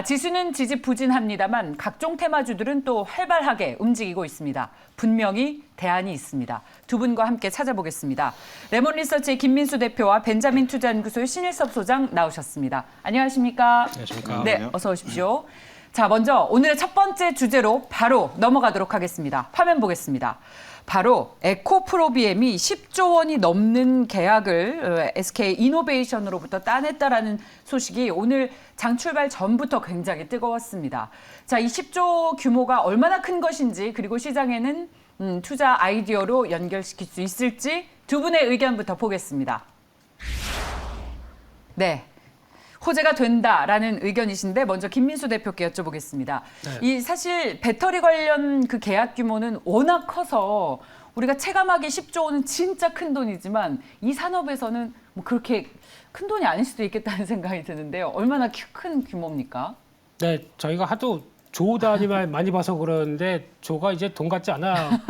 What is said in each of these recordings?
지수는 지지부진합니다만 각종 테마주들은 또 활발하게 움직이고 있습니다. 분명히 대안이 있습니다. 두 분과 함께 찾아보겠습니다. 레몬리서치의 김민수 대표와 벤자민 투자연구소의 신일섭 소장 나오셨습니다. 안녕하십니까? 안녕하십니까? 네, 어서 오십시오. 자, 먼저 오늘의 첫 번째 주제로 바로 넘어가도록 하겠습니다. 화면 보겠습니다. 바로 에코프로비엠이 10조 원이 넘는 계약을 SK이노베이션으로부터 따냈다라는 소식이 오늘 장 출발 전부터 굉장히 뜨거웠습니다. 자, 이 10조 규모가 얼마나 큰 것인지 그리고 시장에는 투자 아이디어로 연결시킬 수 있을지 두 분의 의견부터 보겠습니다. 네. 호재가 된다라는 의견이신데 먼저 김민수 대표께 여쭤보겠습니다. 이 사실 배터리 관련 그 계약 규모는 워낙 커서 우리가 체감하기 10조 원은 진짜 큰 돈이지만 이 산업에서는 뭐 그렇게 큰 돈이 아닐 수도 있겠다는 생각이 드는데요. 얼마나 큰 규모입니까? 네, 저희가 하도 조 단위만 많이 봐서 그러는데 조가 이제 돈 같지 않아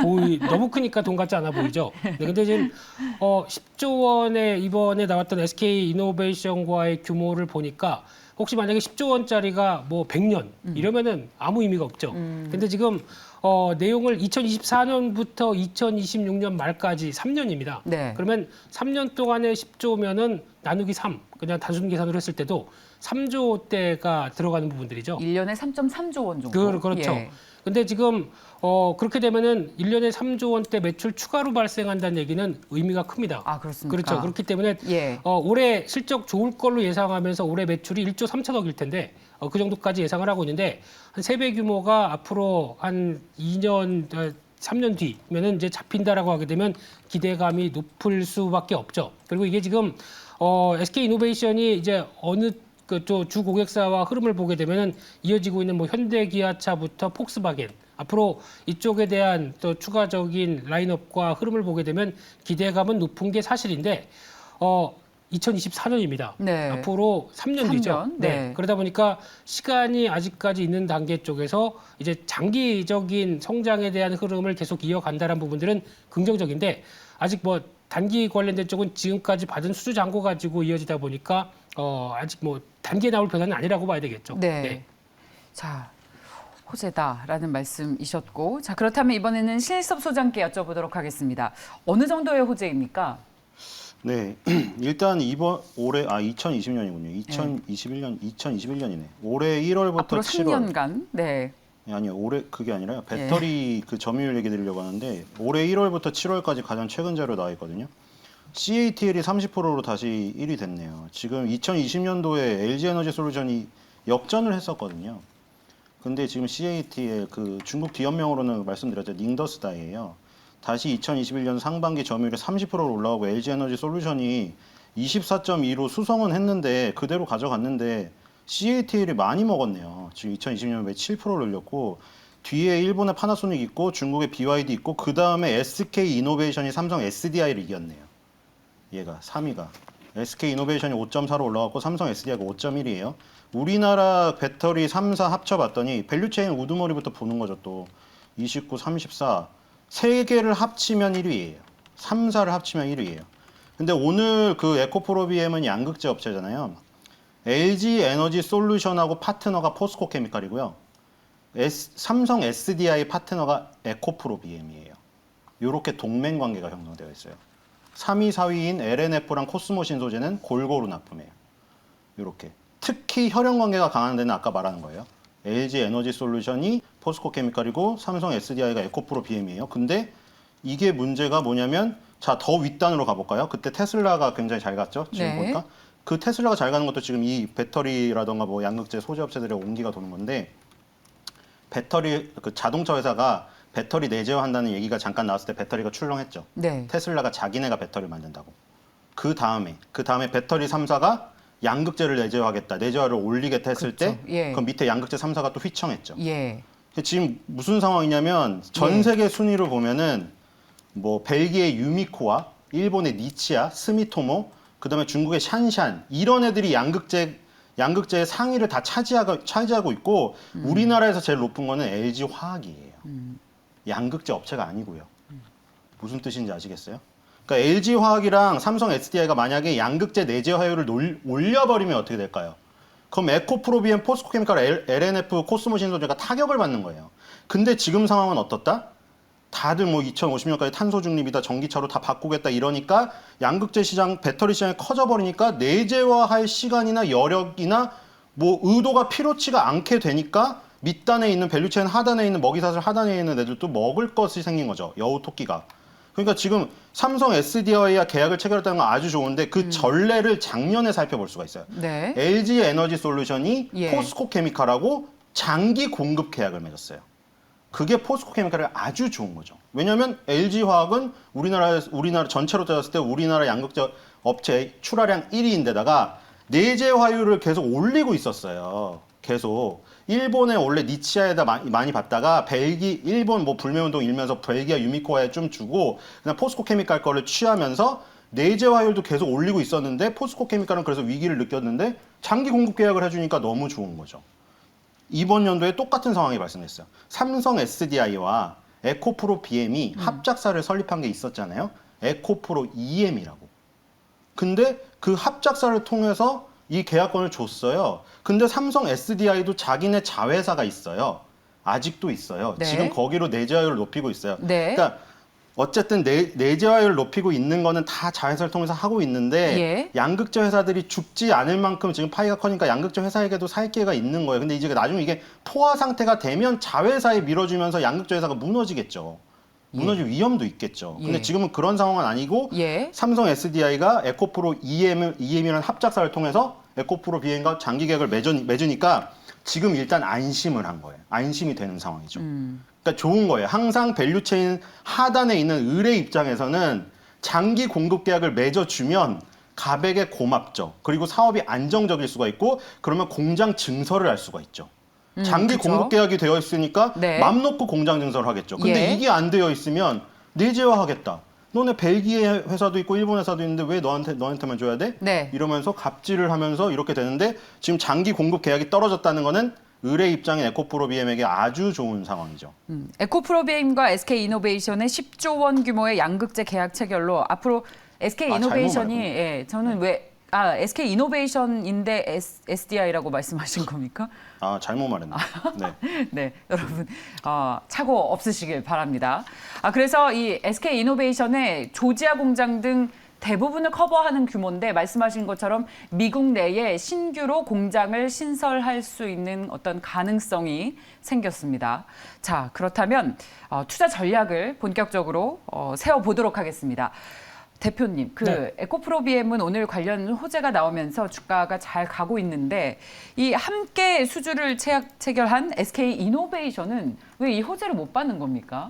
너무 크니까 돈 같지 않아 보이죠. 네, 근데 지금 10조 원에 이번에 나왔던 SK 이노베이션과의 규모를 보니까 혹시 만약에 10조 원짜리가 뭐 100년 이러면은 아무 의미가 없죠. 근데 지금 내용을 2024년부터 2026년 말까지 3년입니다. 네. 그러면 3년 동안에 10조면은 나누기 3, 그냥 단순 계산으로 했을 때도 3조대가 들어가는 부분들이죠. 1년에 3.3조 원 정도. 그렇죠. 예. 근데 지금 그렇게 되면은 1년에 3조 원대 매출 추가로 발생한다는 얘기는 의미가 큽니다. 아, 그렇습니까? 그렇죠. 그렇기 때문에 예. 올해 실적 좋을 걸로 예상하면서 올해 매출이 1조 3천억일 텐데 그 정도까지 예상을 하고 있는데 한 3배 규모가 앞으로 한 2년 3년 뒤면은 이제 잡힌다라고 하게 되면 기대감이 높을 수밖에 없죠. 그리고 이게 지금 SK 이노베이션이 이제 어느 주 고객사와 흐름을 보게 되면은 이어지고 있는 뭐 현대 기아차부터 폭스바겐 앞으로 이쪽에 대한 또 추가적인 라인업과 흐름을 보게 되면 기대감은 높은 게 사실인데 2024년입니다. 네. 앞으로 3년 뒤죠. 3년? 네. 그러다 보니까 시간이 아직까지 있는 단계 쪽에서 이제 장기적인 성장에 대한 흐름을 계속 이어간다는 부분들은 긍정적인데 아직 뭐 단기 관련된 쪽은 지금까지 받은 수주 잔고 가지고 이어지다 보니까 아직 뭐 단기에 나올 변화는 아니라고 봐야 되겠죠. 네. 자, 호재다라는 말씀이셨고, 자 그렇다면 이번에는 신일섭 소장께 여쭤보도록 하겠습니다. 어느 정도의 호재입니까? 네, 일단 올해 2020년이군요. 2021년이네. 올해 1월부터 앞으로 7월. 3년간. 네. 아니요, 올해 그게 아니라 배터리 그 점유율 얘기 드리려고 하는데 올해 1월부터 7월까지 가장 최근 자료 나와 있거든요. CATL이 30%로 다시 1위 됐네요. 지금 2020년도에 LG에너지솔루션이 역전을 했었거든요. 근데 지금 CATL 그 중국 뒤연명으로는 말씀드렸죠. 닝더스다이예요. 다시 2021년 상반기 점유율이 30%로 올라오고 LG에너지솔루션이 24.2로 수성은 했는데 그대로 가져갔는데 CATL이 많이 먹었네요. 지금 2020년에 7%를 올렸고 뒤에 일본의 파나소닉 있고 중국의 BYD 있고 그 다음에 SK 이노베이션이 삼성 SDI를 이겼네요. 얘가 3위가 SK 이노베이션이 5.4로 올라갔고 삼성 SDI가 5.1이에요. 우리나라 배터리 3사 합쳐봤더니 밸류체인 우두머리부터 보는 거죠. 또 29, 34 세 개를 합치면 1위예요. 3사를 합치면 1위예요. 근데 오늘 그 에코프로비엠은 양극재 업체잖아요. LG 에너지 솔루션하고 파트너가 포스코 케미칼이고요. 삼성 SDI 파트너가 에코프로비엠이에요. 이렇게 동맹 관계가 형성되어 있어요. 3위, 4위인 LNF랑 코스모신 소재는 골고루 납품해요. 이렇게. 특히 혈연 관계가 강한 데는 아까 말하는 거예요. LG 에너지 솔루션이 포스코 케미칼이고 삼성 SDI가 에코프로비엠이에요. 근데 이게 문제가 뭐냐면 자, 더 윗단으로 가볼까요? 그때 테슬라가 굉장히 잘 갔죠. 지금 네. 보니까. 그 테슬라가 잘 가는 것도 지금 이 배터리라던가 뭐 양극재 소재 업체들의 온기가 도는 건데 배터리 그 자동차 회사가 배터리 내재화한다는 얘기가 잠깐 나왔을 때 배터리가 출렁했죠. 네. 테슬라가 자기네가 배터리를 만든다고. 그 다음에 배터리 3사가 양극재를 내재화하겠다. 내재화를 올리겠다 했을 그렇죠. 때 예. 그 밑에 양극재 3사가 또 휘청했죠. 예. 지금 무슨 상황이냐면 전 세계 순위를 보면은 뭐 벨기에 유미코와 일본의 니치야, 스미토모, 그다음에 중국의 샨샨 이런 애들이 양극재의 상위를 다 차지하고 있고 우리나라에서 제일 높은 거는 LG 화학이에요. 양극재 업체가 아니고요. 무슨 뜻인지 아시겠어요? 그러니까 LG 화학이랑 삼성 SDI가 만약에 양극재 내재화율을 올려버리면 어떻게 될까요? 그럼 에코프로비엠, 포스코케미칼, LNF, 코스모 신소재가 타격을 받는 거예요. 근데 지금 상황은 어떻다? 다들 뭐 2050년까지 탄소 중립이다, 전기차로 다 바꾸겠다 이러니까 양극재 시장, 배터리 시장이 커져버리니까 내재화할 시간이나 여력이나 뭐 의도가 필요치가 않게 되니까 밑단에 있는 밸류체인 하단에 있는 먹이사슬 하단에 있는 애들도 먹을 것이 생긴 거죠. 여우 토끼가. 그러니까 지금 삼성 SDI와 계약을 체결했다는 건 아주 좋은데 그 전례를 작년에 살펴볼 수가 있어요. 네. LG 에너지 솔루션이 예. 포스코 케미칼하고 장기 공급 계약을 맺었어요. 그게 포스코 케미칼에 아주 좋은 거죠. 왜냐하면 LG 화학은 우리나라 전체로 따졌을 때 우리나라 양극재 업체 출하량 1위인데다가 내재 화율을 계속 올리고 있었어요. 계속. 일본에 원래 니치아에다 많이 받다가 일본 뭐 불매운동 일면서 벨기에 유미코아에 좀 주고 그냥 포스코 케미칼 거를 취하면서 내재 화율도 계속 올리고 있었는데 포스코 케미칼은 그래서 위기를 느꼈는데 장기 공급 계약을 해주니까 너무 좋은 거죠. 이번 연도에 똑같은 상황이 발생했어요. 삼성 SDI와 에코프로 BM이 합작사를 설립한 게 있었잖아요. 에코프로 EM이라고. 근데 그 합작사를 통해서 이 계약권을 줬어요. 근데 삼성 SDI도 자기네 자회사가 있어요. 아직도 있어요. 네. 지금 거기로 내재화율을 높이고 있어요. 네. 그러니까 어쨌든 내재화율을 높이고 있는 거는 다 자회사를 통해서 하고 있는데 예. 양극재 회사들이 죽지 않을 만큼 지금 파이가 커니까 양극재 회사에게도 살 기회가 있는 거예요. 근데 이제 나중에 이게 포화 상태가 되면 자회사에 밀어주면서 양극재 회사가 무너지겠죠. 무너질 위험도 있겠죠. 근데 예. 지금은 그런 상황은 아니고 예. 삼성 SDI가 에코프로 EM이라는 합작사를 통해서 에코프로 BM과 장기 계약을 맺으니까 지금 일단 안심을 한 거예요. 안심이 되는 상황이죠. 그러니까 좋은 거예요. 항상 밸류체인 하단에 있는 을의 입장에서는 장기 공급 계약을 맺어주면 가백에 고맙죠. 그리고 사업이 안정적일 수가 있고 그러면 공장 증설을 할 수가 있죠. 장기 그쵸. 공급 계약이 되어 있으니까 네. 맘 놓고 공장 증설을 하겠죠. 근데 예. 이게 안 되어 있으면 내재화 하겠다. 너네 벨기에 회사도 있고 일본 회사도 있는데 왜 너한테만 줘야 돼? 네. 이러면서 갑질을 하면서 이렇게 되는데 지금 장기 공급 계약이 떨어졌다는 거는 을의 입장인 에코프로 BM에게 아주 좋은 상황이죠. 에코프로비엠과 SK이노베이션의 10조 원 규모의 양극재 계약 체결로 앞으로 SK이노베이션이 잘못 말고. 예, 저는 SK이노베이션인데 SDI라고 말씀하신 겁니까? 아, 잘못 말했네. 네. 네, 여러분 착오 없으시길 바랍니다. 그래서 이 SK이노베이션의 조지아 공장 등 대부분을 커버하는 규모인데 말씀하신 것처럼 미국 내에 신규로 공장을 신설할 수 있는 어떤 가능성이 생겼습니다. 자, 그렇다면 투자 전략을 본격적으로 세워보도록 하겠습니다. 대표님, 네. 에코프로비엠은 오늘 관련 호재가 나오면서 주가가 잘 가고 있는데 이 함께 수주를 체결한 SK이노베이션은 왜 이 호재를 못 받는 겁니까?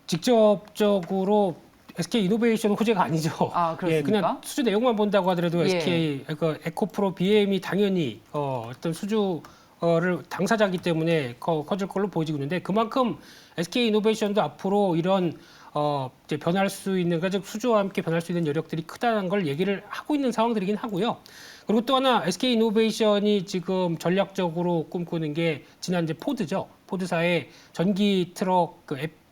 직접적으로 SK 이노베이션 호재가 아니죠. 아, 그렇습니까? 예, 그냥 수주 내용만 본다고 하더라도 예. SK 에코프로 BM이 당연히 어떤 수주를 당사자이기 때문에 커질 걸로 보여지고 있는데 그만큼 SK 이노베이션도 앞으로 이런 이제 변할 수 있는 그러니까 수주와 함께 변할 수 있는 여력들이 크다는 걸 얘기를 하고 있는 상황들이긴 하고요. 그리고 또 하나 SK 이노베이션이 지금 전략적으로 꿈꾸는 게 지난 이제 포드죠. 포드사의 전기 트럭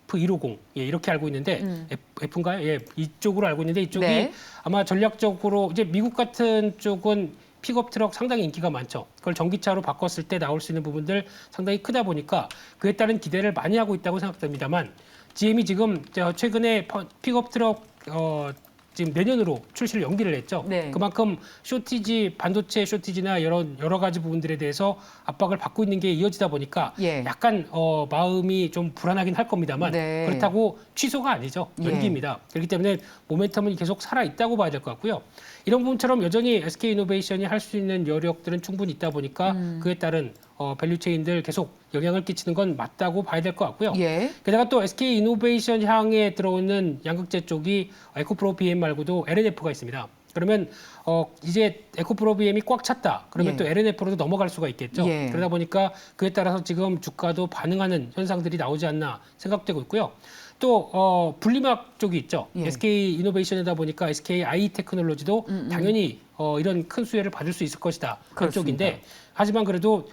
F150 예, 이렇게 알고 있는데 F인가요? 예, 이쪽으로 알고 있는데 이쪽이 네. 아마 전략적으로 이제 미국 같은 쪽은 픽업 트럭 상당히 인기가 많죠. 그걸 전기차로 바꿨을 때 나올 수 있는 부분들 상당히 크다 보니까 그에 따른 기대를 많이 하고 있다고 생각됩니다만 GM이 지금 최근에 픽업 트럭 지금 내년으로 출시를 연기를 했죠. 네. 그만큼 반도체 쇼티지나 여러 가지 부분들에 대해서 압박을 받고 있는 게 이어지다 보니까 예. 약간 마음이 좀 불안하긴 할 겁니다만 네. 그렇다고 취소가 아니죠. 연기입니다. 그렇기 때문에 모멘텀은 계속 살아 있다고 봐야 될 것 같고요. 이런 부분처럼 여전히 SK이노베이션이 할 수 있는 여력들은 충분히 있다 보니까 그에 따른 밸류체인들 계속 영향을 끼치는 건 맞다고 봐야 될 것 같고요. 예. 게다가 또 SK이노베이션 향에 들어오는 양극재 쪽이 에코프로 BM 말고도 LNF가 있습니다. 그러면 이제 에코프로 BM이 꽉 찼다. 그러면 예. 또 LNF로도 넘어갈 수가 있겠죠. 예. 그러다 보니까 그에 따라서 지금 주가도 반응하는 현상들이 나오지 않나 생각되고 있고요. 또 분리막 쪽이 있죠. 예. SK이노베이션이다 보니까 SKI 테크놀로지도 당연히 이런 큰 수혜를 받을 수 있을 것이다. 그렇습니다. 그쪽인데 하지만 그래도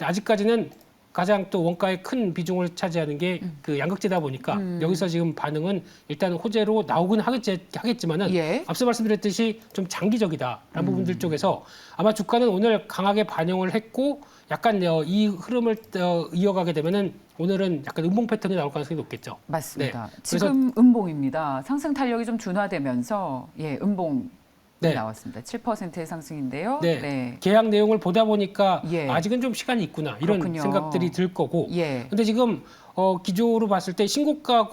아직까지는 가장 또 원가의 큰 비중을 차지하는 게 그 양극재다 보니까 여기서 지금 반응은 일단 호재로 나오긴 하겠지만은 예. 앞서 말씀드렸듯이 좀 장기적이다라는 부분들 쪽에서 아마 주가는 오늘 강하게 반영을 했고 약간 이 흐름을 이어가게 되면은 오늘은 약간 음봉 패턴이 나올 가능성이 높겠죠. 맞습니다. 네. 지금 음봉입니다. 상승 탄력이 좀 둔화되면서 음봉 네. 나왔습니다. 7%의 상승인데요. 네. 계약 내용을 보다 보니까 예. 아직은 좀 시간이 있구나 이런 그렇군요. 생각들이 들 거고. 예. 근데 지금 기조로 봤을 때 신고가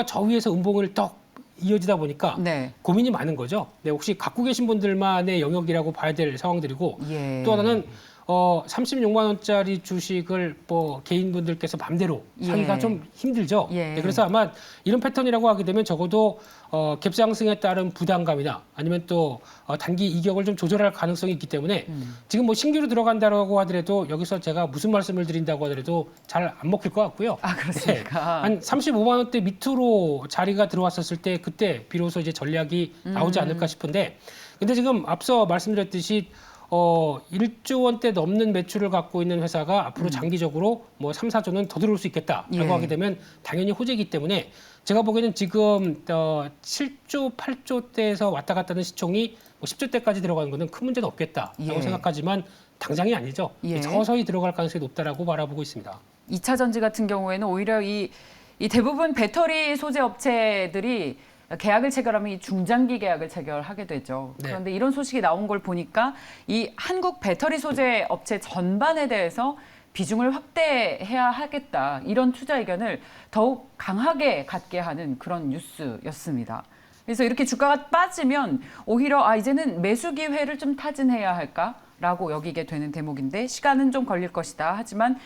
저 위에서 음봉을 떡 이어지다 보니까 네. 고민이 많은 거죠. 네, 혹시 갖고 계신 분들만의 영역이라고 봐야 될 상황들이고 예. 또 하나는 36만 원짜리 주식을 뭐 개인분들께서 맘대로 사기가 예. 좀 힘들죠. 예. 네, 그래서 아마 이런 패턴이라고 하게 되면 적어도 갭상승에 따른 부담감이나 아니면 또 단기 이격을 좀 조절할 가능성이 있기 때문에 지금 뭐 신규로 들어간다고 하더라도 여기서 제가 무슨 말씀을 드린다고 하더라도 잘 안 먹힐 것 같고요. 아, 그렇습니까? 한 35만 원대 밑으로 자리가 들어왔었을 때 그때 비로소 이제 전략이 나오지 않을까 싶은데 근데 지금 앞서 말씀드렸듯이 1조 원대 넘는 매출을 갖고 있는 회사가 앞으로 장기적으로 뭐 3, 4조는 더 들어올 수 있겠다라고 예. 하게 되면 당연히 호재이기 때문에 제가 보기에는 지금 7조, 8조 대에서 왔다 갔다 하는 시총이 뭐 10조 대까지 들어가는 것은 큰 문제는 없겠다라고 예. 생각하지만 당장이 아니죠. 예. 서서히 들어갈 가능성이 높다라고 바라보고 있습니다. 2차 전지 같은 경우에는 오히려 이 대부분 배터리 소재 업체들이 계약을 체결하면 이 중장기 계약을 체결하게 되죠. 네. 그런데 이런 소식이 나온 걸 보니까 이 한국 배터리 소재 업체 전반에 대해서 비중을 확대해야 하겠다. 이런 투자 의견을 더욱 강하게 갖게 하는 그런 뉴스였습니다. 그래서 이렇게 주가가 빠지면 오히려 이제는 매수 기회를 좀 타진해야 할까라고 여기게 되는 대목인데 시간은 좀 걸릴 것이다. 하지만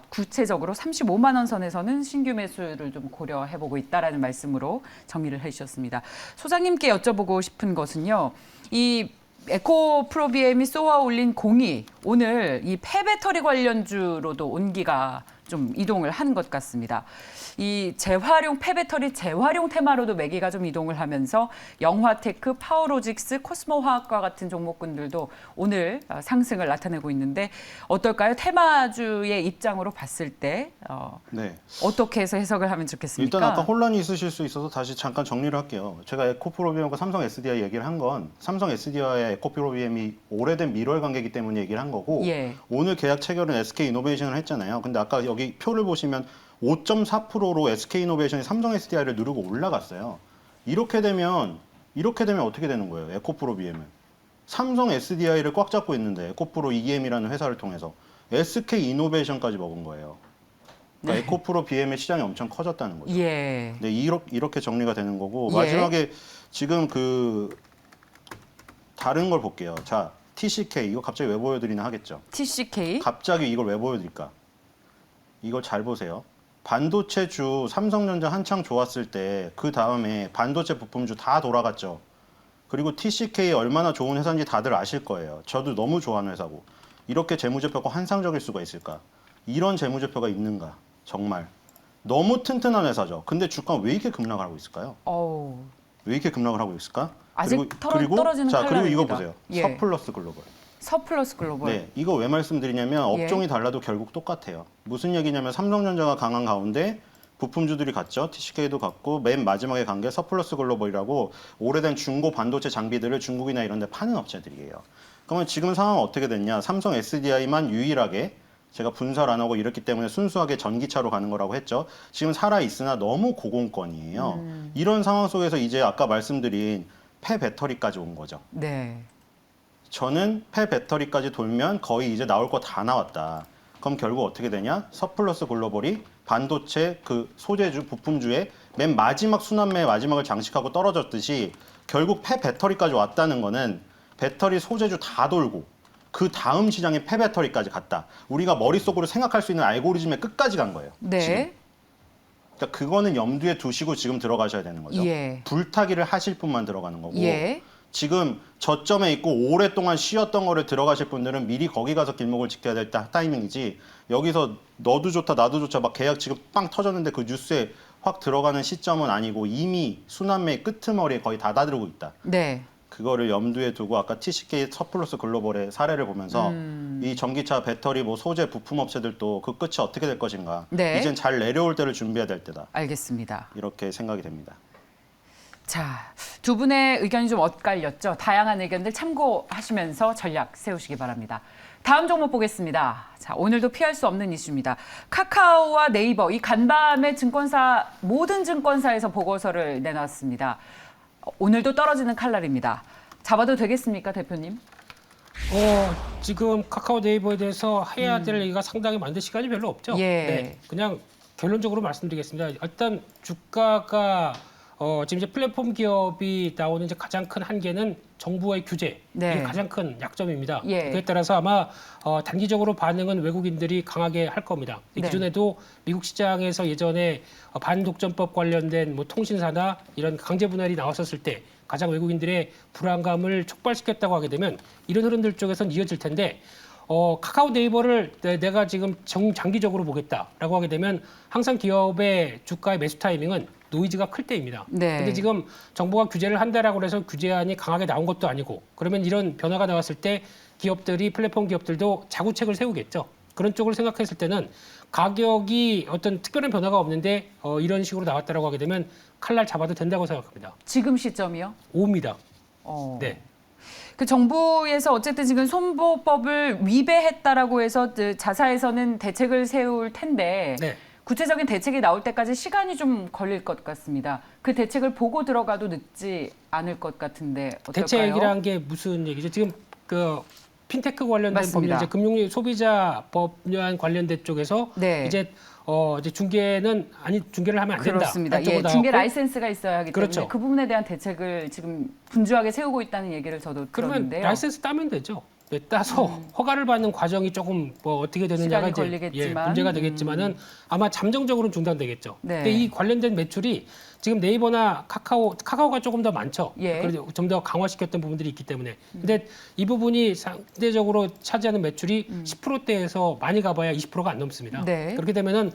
구체적으로 35만 원 선에서는 신규 매수를 좀 고려해보고 있다라는 말씀으로 정리를 해주셨습니다. 소장님께 여쭤보고 싶은 것은요. 이 에코프로비엠이 쏘아 올린 공이 오늘 이 폐배터리 관련주로도 온기가 좀 이동을 하는 것 같습니다. 이 폐배터리 재활용 테마로도 매기가 좀 이동을 하면서 영화테크, 파워로직스, 코스모화학과 같은 종목군들도 오늘 상승을 나타내고 있는데 어떨까요? 테마주의 입장으로 봤을 때 네. 어떻게 해서 해석을 하면 좋겠습니까? 일단 아까 혼란이 있으실 수 있어서 다시 잠깐 정리를 할게요. 제가 에코프로비엠과 삼성 SDI 얘기를 한 건 삼성 SDI와 에코프로비엠이 오래된 밀월 관계이기 때문에 얘기를 한 거고 예. 오늘 계약 체결은 SK이노베이션을 했잖아요. 근데 아까 여기 표를 보시면 5.4%로 SK이노베이션이 삼성 SDI를 누르고 올라갔어요. 이렇게 되면 어떻게 되는 거예요? 에코프로비엠은 삼성 SDI를 꽉 잡고 있는데 에코프로 EM이라는 회사를 통해서 SK이노베이션까지 먹은 거예요. 그러니까 네. 에코프로 BM의 시장이 엄청 커졌다는 거죠. 예. 네, 이렇게 정리가 되는 거고 예. 마지막에 지금 다른 걸 볼게요. 자, TCK 이거 갑자기 왜 보여드리나 하겠죠. TCK. 갑자기 이걸 왜 보여드릴까? 이걸 잘 보세요. 반도체주 삼성전자 한창 좋았을 때 그 다음에 반도체 부품주 다 돌아갔죠. 그리고 TCK 얼마나 좋은 회사인지 다들 아실 거예요. 저도 너무 좋아하는 회사고. 이렇게 재무제표가 환상적일 수가 있을까? 이런 재무제표가 있는가? 정말. 너무 튼튼한 회사죠. 근데 주가가 왜 이렇게 급락을 하고 있을까요? 어우. 왜 이렇게 급락을 하고 있을까? 아직 떨어지는 그리고 이거 칼날입니다. 보세요. 예. 서플러스 글로벌. 서플러스 글로벌. 네, 이거 왜 말씀드리냐면 예. 업종이 달라도 결국 똑같아요. 무슨 얘기냐면 삼성전자가 강한 가운데 부품주들이 갔죠. TCK도 갔고 맨 마지막에 간 게 서플러스 글로벌이라고 오래된 중고 반도체 장비들을 중국이나 이런 데 파는 업체들이에요. 그러면 지금 상황은 어떻게 됐냐? 삼성 SDI만 유일하게 제가 분사를 안 하고 이렇기 때문에 순수하게 전기차로 가는 거라고 했죠. 지금 살아있으나 너무 고공권이에요. 이런 상황 속에서 이제 아까 말씀드린 폐배터리까지 온 거죠. 네. 저는 폐배터리까지 돌면 거의 이제 나올 거 다 나왔다. 그럼 결국 어떻게 되냐? 서플러스 글로벌이 반도체 그 소재주, 부품주의 맨 마지막 순환매의 마지막을 장식하고 떨어졌듯이 결국 폐배터리까지 왔다는 거는 배터리 소재주 다 돌고 그 다음 시장에 폐배터리까지 갔다. 우리가 머릿속으로 생각할 수 있는 알고리즘의 끝까지 간 거예요. 네. 지금. 그러니까 그거는 염두에 두시고 지금 들어가셔야 되는 거죠. 예. 불타기를 하실 분만 들어가는 거고. 예. 지금 저점에 있고 오랫동안 쉬었던 거를 들어가실 분들은 미리 거기 가서 길목을 지켜야 될 타이밍이지 여기서 너도 좋다 나도 좋다 막 계약 지금 빵 터졌는데 그 뉴스에 확 들어가는 시점은 아니고 이미 순환매의 끄트머리에 거의 다다르고 있다. 네. 그거를 염두에 두고 아까 TCK 서플러스 글로벌의 사례를 보면서 이 전기차 배터리 뭐 소재 부품 업체들도 그 끝이 어떻게 될 것인가. 네. 이젠 잘 내려올 때를 준비해야 될 때다. 알겠습니다. 이렇게 생각이 됩니다. 자, 두 분의 의견이 좀 엇갈렸죠. 다양한 의견들 참고하시면서 전략 세우시기 바랍니다. 다음 종목 보겠습니다. 자, 오늘도 피할 수 없는 이슈입니다. 카카오와 네이버, 이 간밤에 증권사, 모든 증권사에서 보고서를 내놨습니다. 오늘도 떨어지는 칼날입니다. 잡아도 되겠습니까, 대표님? 지금 카카오 네이버에 대해서 해야 될 얘기가 상당히 많은데 시간이 별로 없죠. 예. 네, 그냥 결론적으로 말씀드리겠습니다. 일단 주가가 지금 이제 플랫폼 기업이 나오는 이제 가장 큰 한계는 정부의 규제, 네. 이게 가장 큰 약점입니다. 예. 그에 따라서 아마 단기적으로 반응은 외국인들이 강하게 할 겁니다. 네. 기존에도 미국 시장에서 예전에 반독점법 관련된 뭐 통신사나 이런 강제 분할이 나왔었을 때 가장 외국인들의 불안감을 촉발시켰다고 하게 되면 이런 흐름들 쪽에선 이어질 텐데 카카오 네이버를 내가 지금 장기적으로 보겠다라고 하게 되면 항상 기업의 주가의 매수 타이밍은 노이즈가 클 때입니다. 네. 근데 지금 정부가 규제를 한다라고 해서 규제안이 강하게 나온 것도 아니고 그러면 이런 변화가 나왔을 때 기업들이 플랫폼 기업들도 자구책을 세우겠죠. 그런 쪽을 생각했을 때는 가격이 어떤 특별한 변화가 없는데 이런 식으로 나왔다라고 하게 되면 칼날 잡아도 된다고 생각합니다. 지금 시점이요? 5입니다. 네. 그 정부에서 어쨌든 지금 손보법을 위배했다라고 해서 자사에서는 대책을 세울 텐데 네. 구체적인 대책이 나올 때까지 시간이 좀 걸릴 것 같습니다. 그 대책을 보고 들어가도 늦지 않을 것 같은데 어떨까요? 대책이란 게 무슨 얘기죠? 지금 그 핀테크 관련된 맞습니다. 법률, 이제 금융 소비자 법률 관련된 쪽에서 네. 이제 중개를 하면 안 된다. 그렇습니다. 쪽으로 예, 중개 나왔고 라이센스가 있어야 하기 때문에 그렇죠. 그 부분에 대한 대책을 지금 분주하게 세우고 있다는 얘기를 저도 그러면 들었는데요. 라이센스 따면 되죠. 따서 허가를 받는 과정이 조금 뭐 어떻게 되느냐가 시간이 이제 걸리겠지만. 문제가 되겠지만은 아마 잠정적으로는 중단되겠죠. 네. 근데 이 관련된 매출이 지금 네이버나 카카오가 조금 더 많죠. 예. 그래서 좀 더 강화시켰던 부분들이 있기 때문에. 근데 이 부분이 상대적으로 차지하는 매출이 10%대에서 많이 가봐야 20%가 안 넘습니다. 네. 그렇게 되면은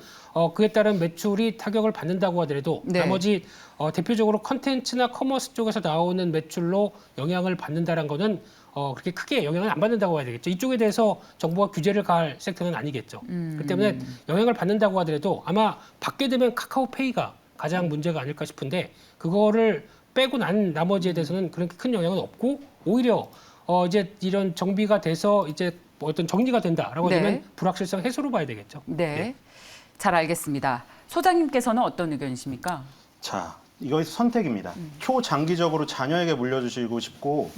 그에 따른 매출이 타격을 받는다고 하더라도 네. 나머지 대표적으로 컨텐츠나 커머스 쪽에서 나오는 매출로 영향을 받는다는 거는 그렇게 크게 영향을 안 받는다고 해야 되겠죠. 이쪽에 대해서 정부가 규제를 가할 섹터는 아니겠죠. 그렇기 때문에 영향을 받는다고 하더라도 아마 받게 되면 카카오페이가 가장 문제가 아닐까 싶은데 그거를 빼고 난 나머지에 대해서는 그렇게 큰 영향은 없고 오히려 이제 이런 정비가 돼서 이제 어떤 정리가 된다라고 네. 하면 불확실성 해소로 봐야 되겠죠. 네, 잘 알겠습니다. 소장님께서는 어떤 의견이십니까? 자, 이거에서 선택입니다. 초장기적으로 자녀에게 물려주시고 싶고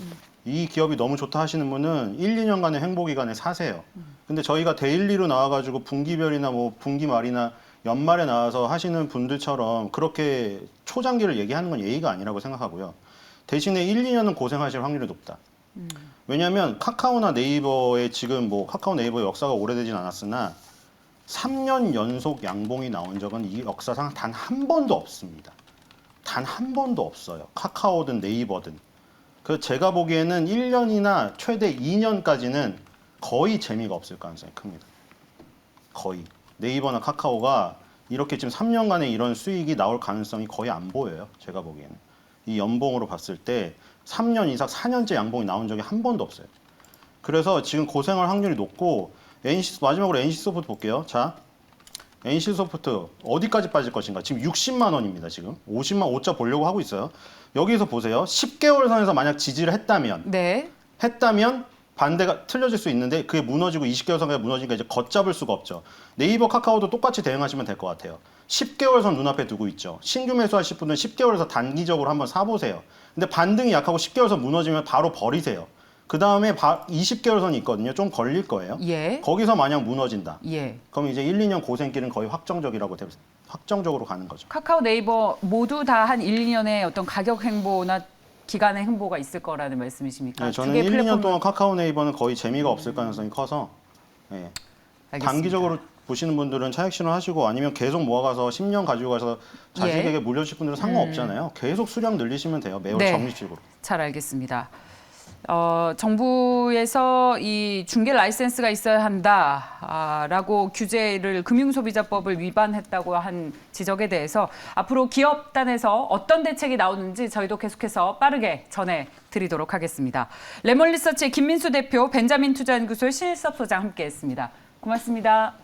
이 기업이 너무 좋다 하시는 분은 1, 2년간의 행보 기간에 사세요. 근데 저희가 데일리로 나와가지고 분기별이나 뭐 분기 말이나 연말에 나와서 하시는 분들처럼 그렇게 초장기를 얘기하는 건 예의가 아니라고 생각하고요. 대신에 1, 2년은 고생하실 확률이 높다. 왜냐하면 카카오나 네이버의 지금 뭐 카카오 네이버의 역사가 오래되진 않았으나 3년 연속 양봉이 나온 적은 이 역사상 단 한 번도 없습니다. 단 한 번도 없어요. 카카오든 네이버든. 그 제가 보기에는 1년이나 최대 2년까지는 거의 재미가 없을 가능성이 큽니다. 거의. 네이버나 카카오가 이렇게 지금 3년간의 이런 수익이 나올 가능성이 거의 안 보여요. 제가 보기에는. 이 연봉으로 봤을 때 3년 이상 4년째 양봉이 나온 적이 한 번도 없어요. 그래서 지금 고생할 확률이 높고 마지막으로 NC소프트 볼게요. 자, NC소프트 어디까지 빠질 것인가? 지금 60만 원입니다. 지금 50만 5자 보려고 하고 있어요. 여기서 보세요. 10개월 선에서 만약 지지를 했다면 네. 반대가 틀려질 수 있는데 그게 무너지고 20개월 선까지 무너지니까 이제 걷잡을 수가 없죠. 네이버 카카오도 똑같이 대응하시면 될 것 같아요. 10개월 선 눈앞에 두고 있죠. 신규 매수하실 분은 10개월에서 단기적으로 한번 사보세요. 근데 반등이 약하고 10개월 선 무너지면 바로 버리세요. 그 다음에 20개월 선이 있거든요. 좀 걸릴 거예요. 예. 거기서 만약 무너진다. 예. 그럼 이제 1, 2년 고생길은 거의 확정적으로 가는 거죠. 카카오 네이버 모두 다 한 1, 2년의 어떤 가격 행보나 기간의 행보가 있을 거라는 말씀이십니까? 네, 저는 두 개 1, 2년 플랫폼을- 동안 카카오 네이버는 거의 재미가 없을 가능성이 커서 네. 알겠습니다. 단기적으로 보시는 분들은 차익 실현하시고 아니면 계속 모아가서 10년 가지고 가서 자식에게 물려주실 분들은 상관없잖아요. 계속 수량 늘리시면 돼요. 매월 네. 적립식으로. 잘 알겠습니다. 정부에서 이 중개 라이센스가 있어야 한다라고 규제를 금융소비자법을 위반했다고 한 지적에 대해서 앞으로 기업단에서 어떤 대책이 나오는지 저희도 계속해서 빠르게 전해드리도록 하겠습니다. 레몬리서치의 김민수 대표, 벤자민 투자연구소의 신일섭 소장 함께했습니다. 고맙습니다.